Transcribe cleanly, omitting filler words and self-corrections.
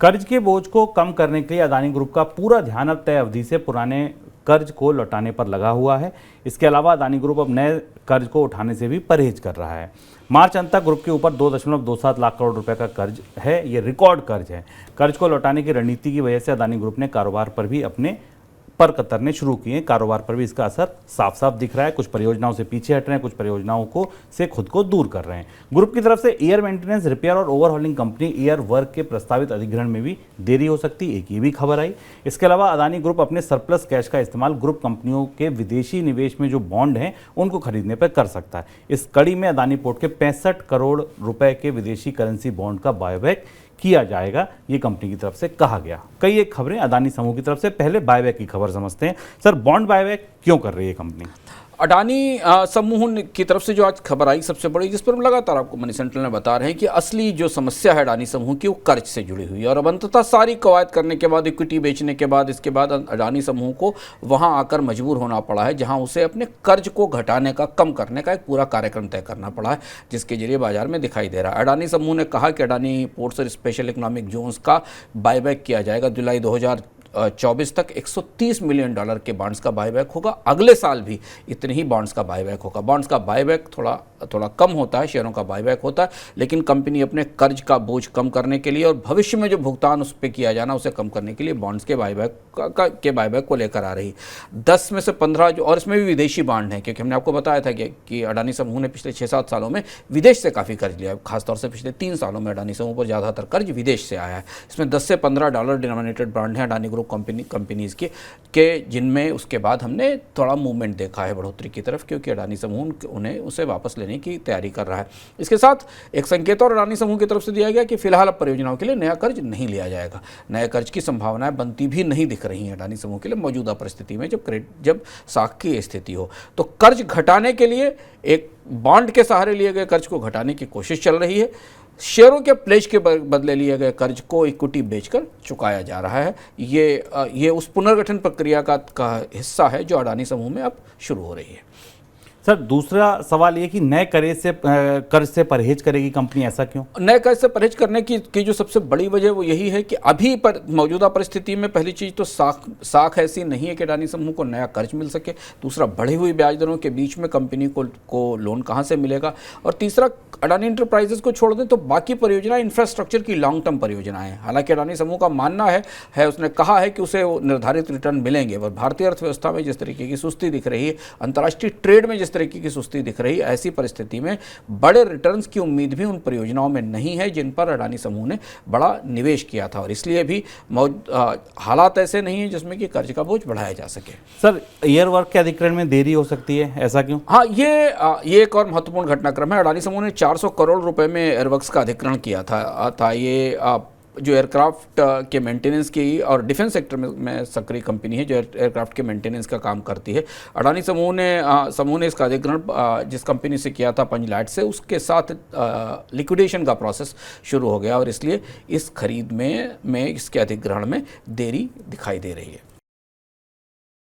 कर्ज के बोझ को कम करने के लिए अदानी ग्रुप का पूरा ध्यान अब तय अवधि से पुराने कर्ज को लौटाने पर लगा हुआ है। इसके अलावा अदानी ग्रुप अब नए कर्ज को उठाने से भी परहेज कर रहा है। मार्च अंत तक ग्रुप के ऊपर 2.27 लाख करोड़ रुपए का कर्ज है। ये रिकॉर्ड कर्ज है। कर्ज को लौटाने की रणनीति की वजह से अदानी ग्रुप ने कारोबार पर भी अपने पर कतरने शुरू किए। कारोबार पर भी इसका असर साफ साफ दिख रहा है। कुछ परियोजनाओं से पीछे हट रहे हैं, कुछ परियोजनाओं को से खुद को दूर कर रहे हैं। ग्रुप की तरफ से एयर मेंटेनेंस, रिपेयर और ओवरहॉलिंग कंपनी एयर वर्क के प्रस्तावित अधिग्रहण में भी देरी हो सकती है, एक ये भी खबर आई। इसके अलावा अदानी ग्रुप अपने सरप्लस कैश का इस्तेमाल ग्रुप कंपनियों के विदेशी निवेश में जो बॉन्ड हैं उनको खरीदने पर कर सकता है। इस कड़ी में अदानी पोर्ट के 65 करोड़ रुपए के विदेशी करेंसी बॉन्ड का बायबैक किया जाएगा, ये कंपनी की तरफ से कहा गया। कई एक खबरें अदानी समूह की तरफ से। पहले बायबैक की खबर समझते हैं। सर, बॉन्ड बायबैक क्यों कर रही है कंपनी? अडानी समूह की तरफ से जो आज खबर आई सबसे बड़ी, जिस पर हम लगातार आपको मनी सेंट्रल में बता रहे हैं कि असली जो समस्या है अडानी समूह की वो कर्ज से जुड़ी हुई है। और अब अंततः सारी कवायद करने के बाद, इक्विटी बेचने के बाद, इसके बाद अडानी समूह को वहां आकर मजबूर होना पड़ा है जहां उसे अपने कर्ज को घटाने का, कम करने का एक पूरा कार्यक्रम तय करना पड़ा है, जिसके जरिए बाजार में दिखाई दे रहा है। अडानी समूह ने कहा कि अडानी पोर्ट्स और स्पेशल इकोनॉमिक जोन्स का बायबैक किया जाएगा। जुलाई 2024 तक $130 मिलियन के बॉन्ड्स का बायबैक होगा। अगले साल भी इतने ही बॉन्ड्स का बायबैक होगा। बॉन्ड्स का बायबैक थोड़ा कम होता है, शेयरों का बायबैक होता है, लेकिन कंपनी अपने कर्ज का बोझ कम करने के लिए और भविष्य में जो भुगतान उस पर किया जाना उसे कम करने के लिए बॉन्ड्स के बायबैक को लेकर आ रही। 10 में से 15 जो, और इसमें भी विदेशी बॉन्ड हैं, क्योंकि हमने आपको बताया था कि अडानी समूह ने पिछले 6-7 सालों में विदेश से काफ़ी कर्ज लिया है। खासतौर से पिछले 3 सालों में अडानी समूह पर ज़्यादातर कर्ज विदेश से आया है। इसमें 10 से 15 डॉलर डिनोमिनेटेड बॉन्ड हैं अडानी ग्रुप कंपनीज के जिनमें उसके बाद हमने थोड़ा मूवमेंट देखा है बढ़ोतरी की तरफ, क्योंकि अडानी समूह उन्हें उसे वापस लेने की तैयारी कर रहा है। इसके साथ एक संकेत और अडानी समूह की तरफ से दिया गया कि फिलहाल अब परियोजनाओं के लिए नया कर्ज नहीं लिया जाएगा। नए कर्ज की संभावनाएं बनती भी नहीं दिख रही हैं अडानी समूह के लिए मौजूदा परिस्थिति में, जब साख की स्थिति हो। तो कर्ज घटाने के लिए एक बॉन्ड के सहारे लिए गए कर्ज को घटाने की कोशिश चल रही है। शेयरों के प्लेज के बदले लिए गए कर्ज को इक्विटी बेचकर चुकाया जा रहा है। ये उस पुनर्गठन प्रक्रिया का हिस्सा है जो अडानी समूह में अब शुरू हो रही है। सर, दूसरा सवाल ये कि नए कर्ज से परहेज करेगी कंपनी, ऐसा क्यों? नए कर्ज से परहेज करने की जो सबसे बड़ी वजह वो यही है कि अभी पर मौजूदा परिस्थिति में पहली चीज़ तो साख ऐसी नहीं है कि अडानी समूह को नया कर्ज मिल सके। दूसरा, बढ़ी हुई ब्याज दरों के बीच में कंपनी को लोन कहाँ से मिलेगा। और तीसरा, अडानी इंटरप्राइजेज को छोड़ दें तो बाकी परियोजना इंफ्रास्ट्रक्चर की लॉन्ग टर्म परियोजनाएं हैं। हालांकि अडानी समूह का मानना है उसने कहा है कि उसे निर्धारित रिटर्न मिलेंगे। और भारतीय अर्थव्यवस्था में जिस तरीके की सुस्ती दिख रही है, अंतर्राष्ट्रीय ट्रेड में जिस तरीके की सुस्ती दिख रही है, ऐसी परिस्थिति में बड़े रिटर्न्स की उम्मीद भी उन परियोजनाओं में नहीं है जिन पर अडानी समूह ने बड़ा निवेश किया था। और इसलिए भी हालात ऐसे नहीं है जिसमें कि कर्ज का बोझ बढ़ाया जा सके। सर, एयर वर्क के अधिग्रहण में देरी हो सकती है, ऐसा क्यों? हाँ, ये एक और महत्वपूर्ण घटनाक्रम है। अडानी समूह ने 400 करोड़ रुपए में एयरवर्क्स का अधिग्रहण किया था। ये जो एयरक्राफ्ट के मेंटेनेंस की और डिफेंस सेक्टर में सक्रिय कंपनी है जो एयरक्राफ्ट के मेंटेनेंस का काम करती है। अडानी समूह ने इसका अधिग्रहण जिस कंपनी से किया था, पंजलैट से, उसके साथ लिक्विडेशन का प्रोसेस शुरू हो गया और इसलिए इस खरीद में इसके अधिग्रहण में देरी दिखाई दे रही है।